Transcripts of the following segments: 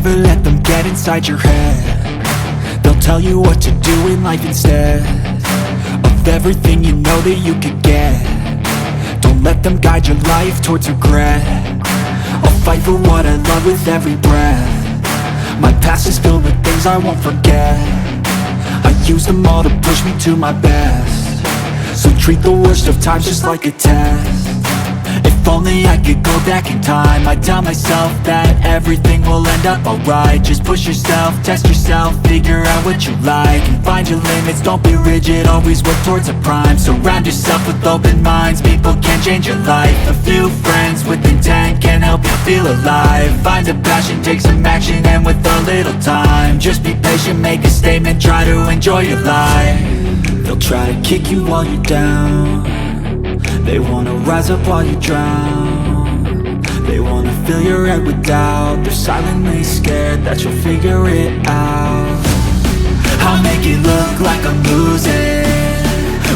never let them get inside your head. They'll tell you what to do in life instead of everything you know that you could get. Don't let them guide your life towards regret. I'll fight for what I love with every breath. My past is filled with things I won't forget. I use them all to push me to my best. So treat the worst of times just like a test. If only I could go back in time, I'd tell myself that everything will end up alright. Just push yourself, test yourself, figure out what you like, and find your limits, don't be rigid, always work towards a prime. Surround yourself with open minds, people can change your life. A few friends with intent can help you feel alive. Find a passion, take some action, and with a little time, just be patient, make a statement, try to enjoy your life. They'll try to kick you while you're down. They wanna rise up while you drown. They wanna fill your head with doubt. They're silently scared that you'll figure it out. I'll make it look like I'm losing,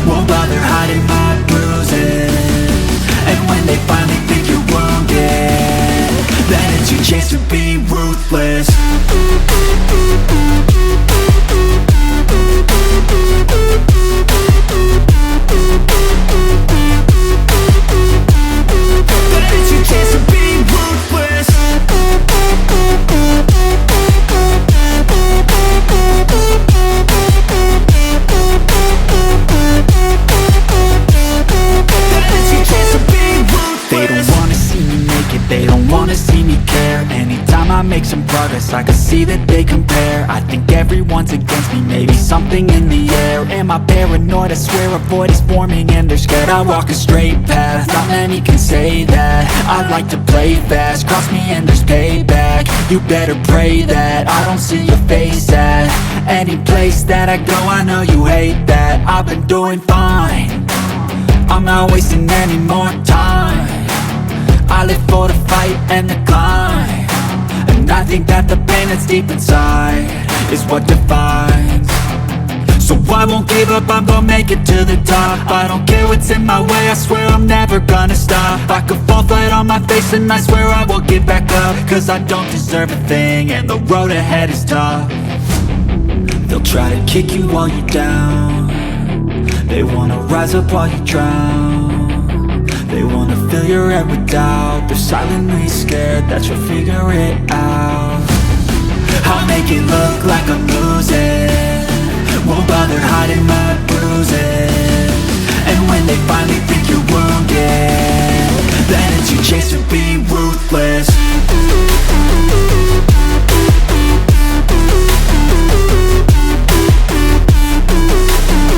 won't bother hiding my bruises. And when they finally think you're wounded, then it's your chance to be ruthless. Make some progress, I can see that they compare. I think everyone's against me, maybe something in the air. Am I paranoid? I swear a void is forming and they're scared. I walk a straight path, not many can say that. I like to play fast, cross me and there's payback. You better pray that I don't see your face at any place that I go. I know you hate that. I've been doing fine, I'm not wasting any more time. I live for the fight and the climb, and I think that the pain that's deep inside is what defines. So I won't give up, I'm gonna make it to the top. I don't care what's in my way, I swear I'm never gonna stop. I could fall flat on my face and I swear I will get back up, cause I don't deserve a thing and the road ahead is tough. They'll try to kick you while you're down. They wanna rise up while you drown. They wanna fill your head with doubt. They're silently scared that you'll figure it out. I'll make it look like I'm losing, won't bother hiding my bruises. And when they finally think you're wounded, then it's your chance to be ruthless.